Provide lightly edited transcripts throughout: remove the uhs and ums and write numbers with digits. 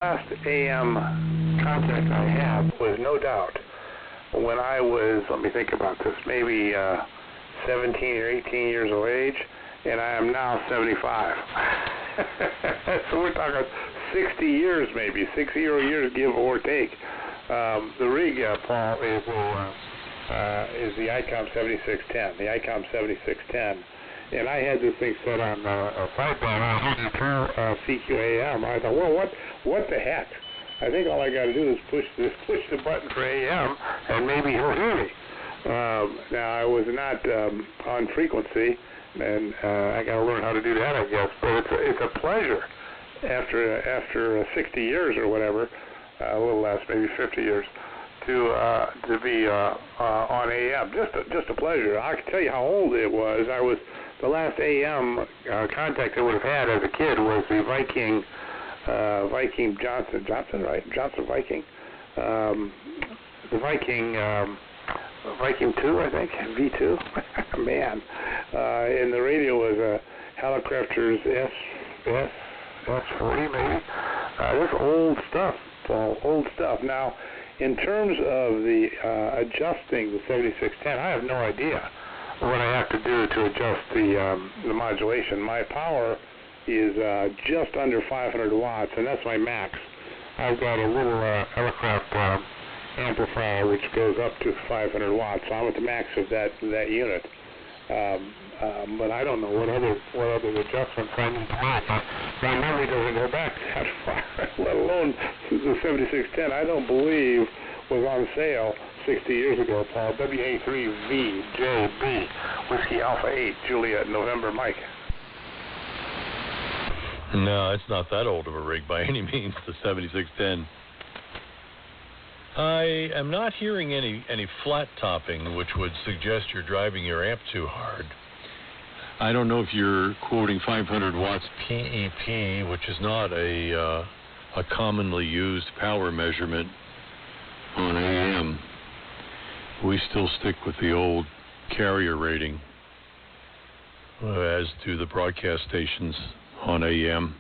last AM contact I have was no doubt when I was, let me think about this, maybe 17 or 18 years of age, and I am now 75. So we're talking 60 years maybe, 60 years give or take. The rig, Paul, is the ICOM 7610, the ICOM 7610. And I had this thing set on a sideband, CQAM. I thought, well, what the heck? I think all I got to do is push the button for AM, and maybe he'll hear me. Now I was not on frequency, and I got to learn how to do that, I guess. But it's a pleasure after 60 years or whatever, a little less, maybe 50 years, to be on AM. Just a pleasure. I can tell you how old it was. The last AM contact I would have had as a kid was the Viking Johnson, right? Johnson Viking. The Viking 2, I think, V2. Man. And the radio was a Hallicrafters S40 maybe. That's old stuff, Paul, old stuff. Now, in terms of the adjusting the 7610, I have no idea what I have to do to adjust the modulation. My power is just under 500 watts, and that's my max. I've got a little Hallicraft amplifier which goes up to 500 watts. So I'm at the max of that unit. But I don't know what other adjustments I need to make. My memory doesn't go back that far, let alone the 7610. I don't believe was on sale 60 years ago, Paul. WA8JNM, Whiskey Alpha 8, Juliet, November, Mike. No, it's not that old of a rig by any means, the 7610. I am not hearing any flat topping, which would suggest you're driving your amp too hard. I don't know if you're quoting 500 watts PEP, which is not a commonly used power measurement on AM. We still stick with the old carrier rating, as do the broadcast stations on AM.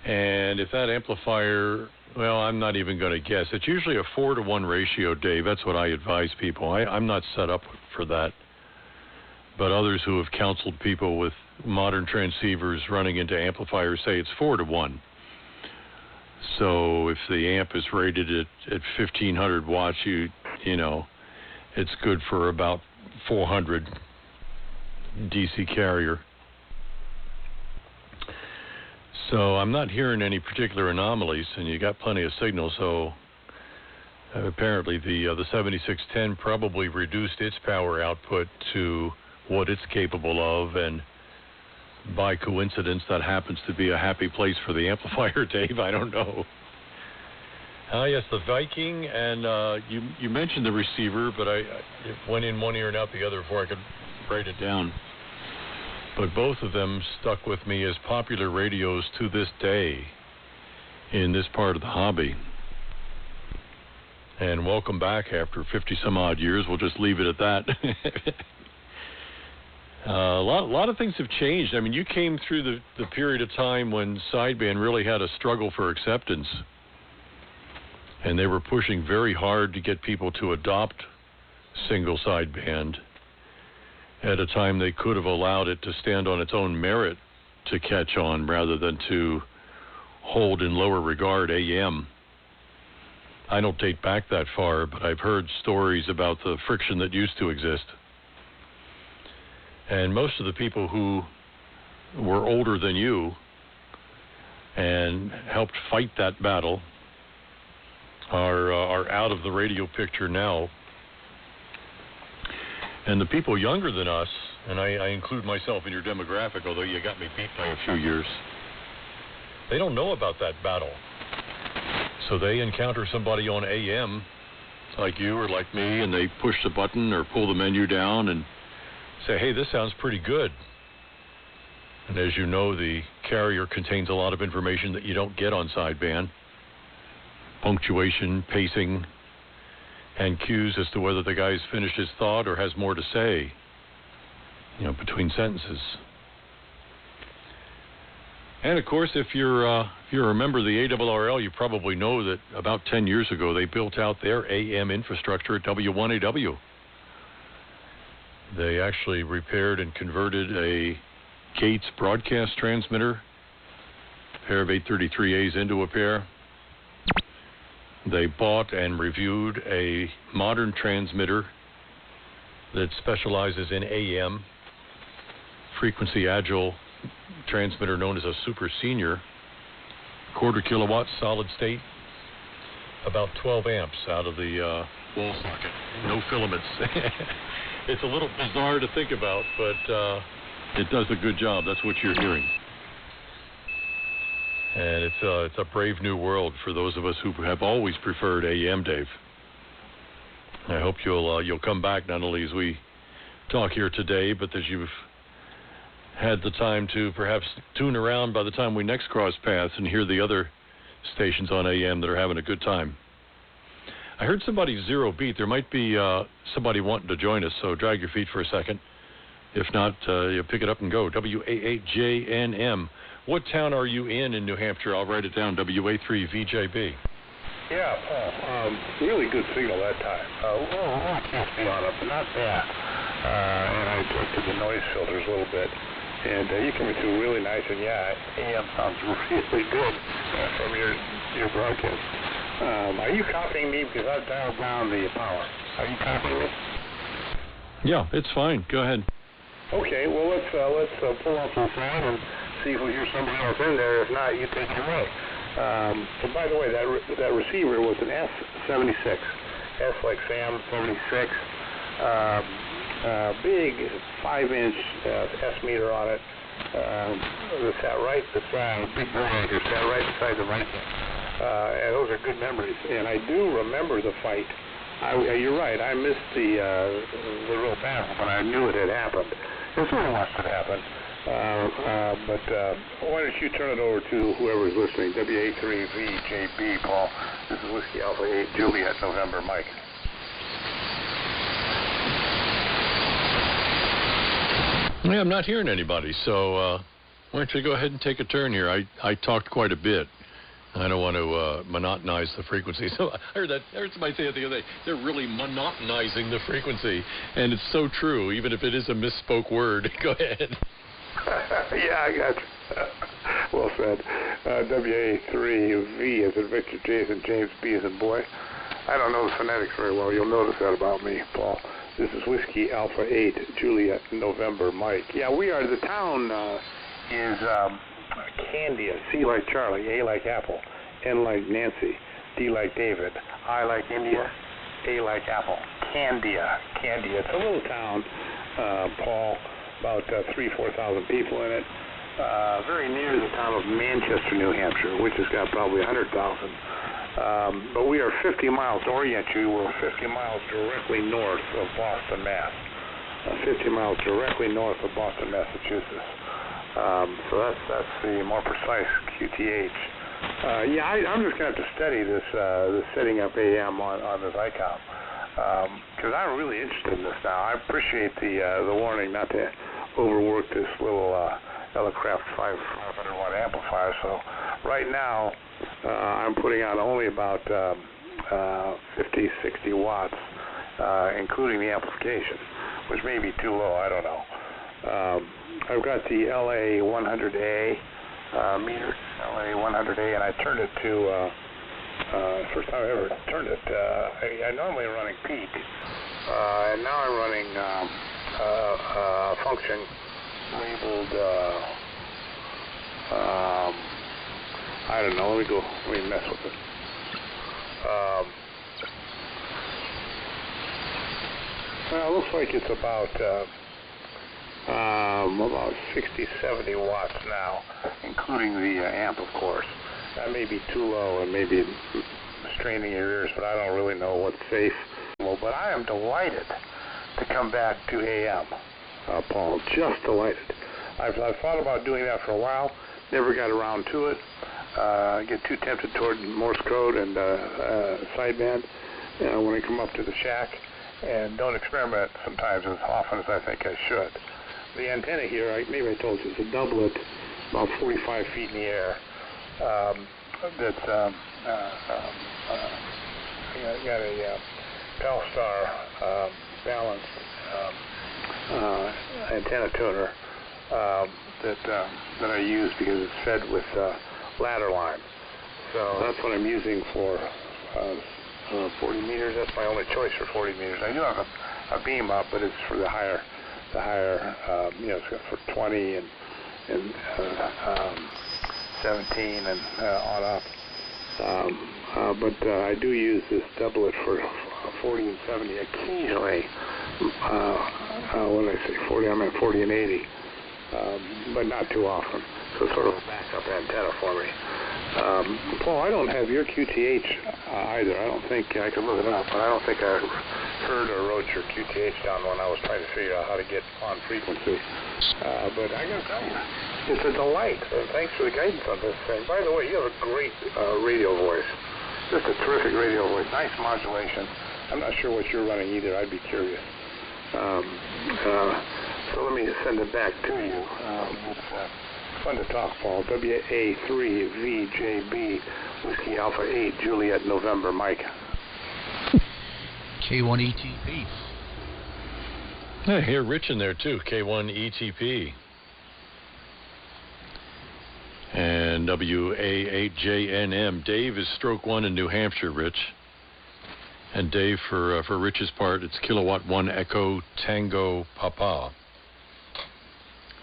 And if that amplifier, well, I'm not even going to guess. It's usually a 4-to-1 ratio, Dave. That's what I advise people. I'm not set up for that. But others who have counseled people with modern transceivers running into amplifiers say it's 4-to-1. So if the amp is rated at 1500 watts, you know, it's good for about 400 DC carrier. So I'm not hearing any particular anomalies, and you got plenty of signal. So apparently the 7610 probably reduced its power output to what it's capable of, and by coincidence that happens to be a happy place for the amplifier, Dave. I don't know. Yes, the Viking, and you mentioned the receiver, but it went in one ear and out the other before I could write it down. But both of them stuck with me as popular radios to this day in this part of the hobby. And welcome back after 50-some-odd years. We'll just leave it at that. A lot of things have changed. I mean, you came through the period of time when sideband really had a struggle for acceptance. And they were pushing very hard to get people to adopt single sideband at a time they could have allowed it to stand on its own merit to catch on rather than to hold in lower regard AM. I don't date back that far, but I've heard stories about the friction that used to exist. And most of the people who were older than you and helped fight that battle are out of the radio picture now. And the people younger than us, and I include myself in your demographic, although you got me beat by a few years, they don't know about that battle. So they encounter somebody on AM like you or like me, and they push the button or pull the menu down and say, hey, this sounds pretty good. And as you know, the carrier contains a lot of information that you don't get on sideband. Punctuation, pacing, and cues as to whether the guy's finished his thought or has more to say, between sentences. And of course, if you're a member of the ARRL, you probably know that about 10 years ago they built out their AM infrastructure at W1AW. They actually repaired and converted a Gates broadcast transmitter, a pair of 833As into a pair. They bought and reviewed a modern transmitter that specializes in AM, frequency agile transmitter known as a Super Senior, quarter kilowatt solid state, about 12 amps out of the wall socket, no filaments. It's a little bizarre to think about, but it does a good job. That's what you're hearing. And it's a brave new world for those of us who have always preferred AM, Dave. I hope you'll come back not only as we talk here today, but that you've had the time to perhaps tune around by the time we next cross paths and hear the other stations on AM that are having a good time. I heard somebody zero beat. There might be somebody wanting to join us, so drag your feet for a second. If not, you pick it up and go. WA8JNM. What town are you in New Hampshire? I'll write it down. WA3VJB. Yeah, Paul. Really good signal that time. On it, but not bad. And I adjusted the noise filters a little bit. And you came through really nice, and yeah, AM sounds really good from your broadcast. Are you copying me? Because I've dialed down the power. Are you copying me? Yeah, it's fine. Go ahead. Okay, well, let's pull off the phone and see if we hear somebody else in there. If not, you take it away. So, by the way, that receiver was an S76. S like Sam, 76. Big 5-inch S meter on it. That sat right beside, big board anchor sat right beside the right one. And those are good memories. And I do remember the fight. You're right. I missed the real battle, but I knew it had happened. There's only lots that happened. But why don't you turn it over to whoever's listening? WA3VJB, Paul. This is Whiskey Alpha 8, Juliet, November, Mike. Yeah, I'm not hearing anybody, so why don't you go ahead and take a turn here? I talked quite a bit. I don't want to monotonize the frequency. So I heard somebody say it the other day. They're really monotonizing the frequency, and it's so true, even if it is a misspoke word. Go ahead. Yeah, I got you. Well said. WA3V as in Victor, J as in James, B as in boy. I don't know the phonetics very well. You'll notice that about me, Paul. This is Whiskey Alpha 8, Juliet, November, Mike. Yeah, we are. The town is Candia. C like Charlie, A like Apple, N like Nancy, D like David, I like India, A like Apple. Candia. It's a little town, Paul, about 3,000-4,000 people in it. Very near the town of Manchester, New Hampshire, which has got probably 100,000. But we are 50 miles to orient you. We're 50 miles directly north of Boston, Mass. 50 miles directly north of Boston, Massachusetts. So that's the more precise QTH. Yeah, I'm just going to have to study this setting up AM on this ICOM because I'm really interested in this now. I appreciate the warning not to overwork this little Elecraft 500 watt amplifier. So right now I'm putting out only about 50, 60 watts, including the amplification, which may be too low. I don't know. I've got the LA100A meter, LA100A, and I turned it to, first time I ever turned it, I normally am running peak, and now I'm running a function labeled, I don't know, let me mess with it. Well, it looks like it's about 60, 70 watts now, including the amp, of course. That may be too low and maybe straining your ears, but I don't really know what's safe. Well, but I am delighted to come back to AM, Paul. Just delighted. I've thought about doing that for a while. Never got around to it. Get too tempted toward Morse code and sideband when I come up to the shack, and don't experiment sometimes as often as I think I should. The antenna here, maybe I told you, it's a doublet about 45 feet in the air. That's got a Pelstar balanced antenna tuner that I use because it's fed with ladder line. So that's what I'm using for 40 meters. That's my only choice for 40 meters. I do have a beam up, but it's for the higher, it's for 20 and 17 and on up. But I do use this doublet for 40 and 70 occasionally. When I say 40, I meant 40 and 80, but not too often. So it's sort of a backup antenna for me. Paul, I don't have your QTH either. I don't think, I could look it up, but I don't think I heard or wrote your QTH down when I was trying to figure out how to get on frequency. But I gotta tell you, it's a delight. Thanks for the guidance on this thing. By the way, you have a great radio voice. Just a terrific radio voice. Nice modulation. I'm not sure what you're running either. I'd be curious. So let me send it back to you. It's fun to talk, Paul. WA8JNM, Whiskey Alpha 8, Juliet, November, Mike. K1ETP. I hear Rich in there too, K1ETP. And WA8JNM. Dave is stroke 1 in New Hampshire, Rich. And Dave, for Rich's part, it's Kilowatt 1 Echo Tango Papa.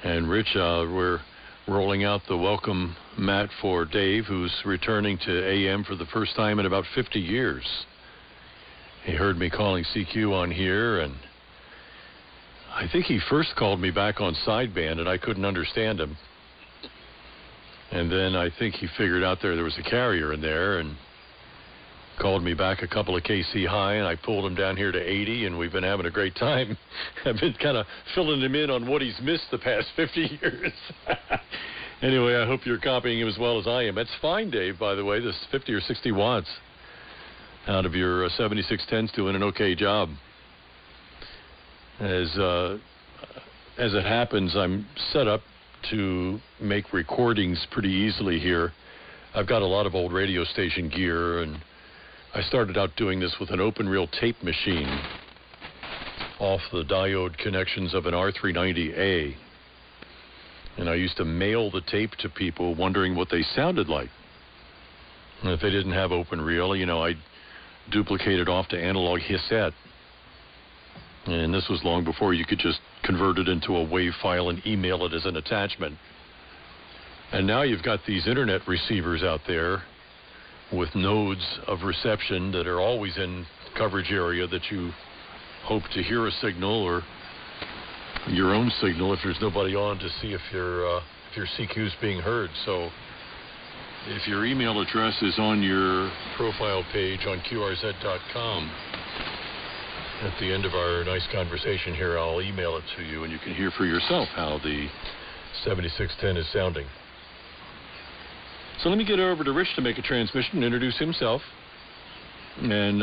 And Rich, we're rolling out the welcome mat for Dave, who's returning to AM for the first time in about 50 years. He heard me calling CQ on here, and I think he first called me back on sideband, and I couldn't understand him. And then I think he figured out there was a carrier in there, and called me back a couple of KC high, and I pulled him down here to 80, and we've been having a great time. I've been kind of filling him in on what he's missed the past 50 years. Anyway, I hope you're copying him as well as I am. That's fine, Dave, by the way. This 50 or 60 watts out of your 7610's doing an okay job. As it happens, I'm set up to make recordings pretty easily here. I've got a lot of old radio station gear, and I started out doing this with an open reel tape machine off the diode connections of an R390A. And I used to mail the tape to people wondering what they sounded like. And if they didn't have open reel, I'd duplicate it off to analog cassette. And this was long before you could just convert it into a WAV file and email it as an attachment. And now you've got these internet receivers out there with nodes of reception that are always in coverage area that you hope to hear a signal or your own signal if there's nobody on to see if your CQ is being heard. So if your email address is on your profile page on QRZ.com, at the end of our nice conversation here, I'll email it to you, and you can hear for yourself how the 7610 is sounding. So let me get over to Rich to make a transmission and introduce himself. And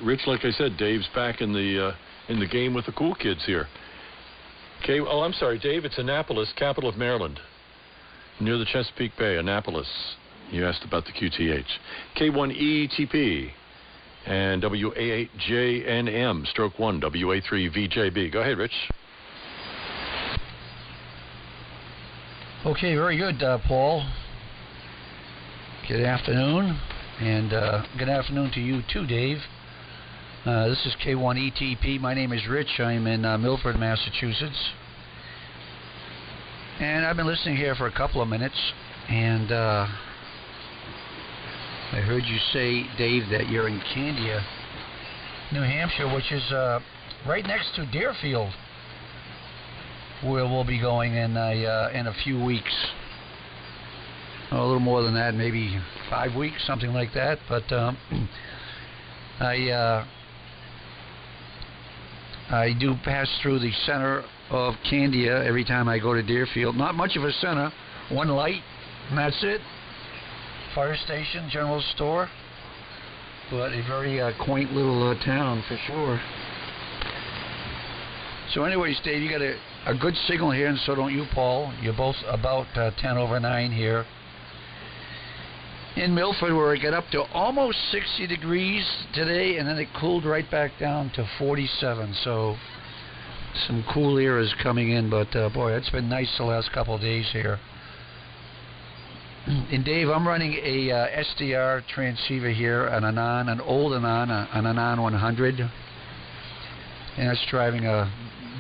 Rich, like I said, Dave's back in the game with the cool kids here. Oh, I'm sorry, Dave. It's Annapolis, capital of Maryland, near the Chesapeake Bay, Annapolis. You asked about the QTH. K1ETP and WA8JNM, stroke 1, WA3VJB. Go ahead, Rich. Okay, very good, Paul. Good afternoon, and good afternoon to you too, Dave. This is K1ETP. My name is Rich. I'm in Milford, Massachusetts. And I've been listening here for a couple of minutes, and I heard you say, Dave, that you're in Candia, New Hampshire, which is right next to Deerfield, where we'll be going in a few weeks. A little more than that, maybe 5 weeks, something like that. But I do pass through the center of Candia every time I go to Deerfield. Not much of a center, one light, and that's it. Fire station, general store, but a very quaint little town for sure. So anyways, Dave, you got a a good signal here, and so don't you, Paul. You're both about 10 over 9 here. In Milford, where it got up to almost 60 degrees today, and then it cooled right back down to 47. So some cool air is coming in, but boy, it's been nice the last couple of days here. And Dave, I'm running a SDR transceiver here, an old Anon, an Anon 100, and it's driving a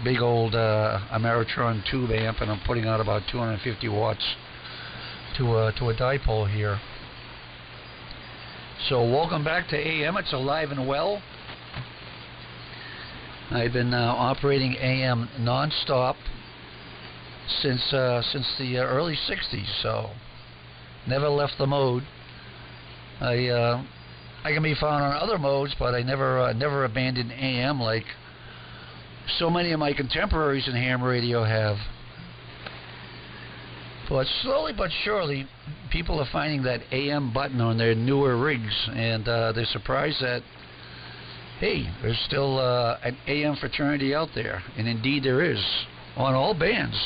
big old Ameritron tube amp, and I'm putting out about 250 watts to a dipole here. So welcome back to AM. It's alive and well. I've been operating AM non-stop since the early 60s, so never left the mode. I can be found on other modes, but I never abandoned AM like so many of my contemporaries in ham radio have. But slowly but surely, people are finding that AM button on their newer rigs, and they're surprised that, hey, there's still an AM fraternity out there. And indeed there is, on all bands.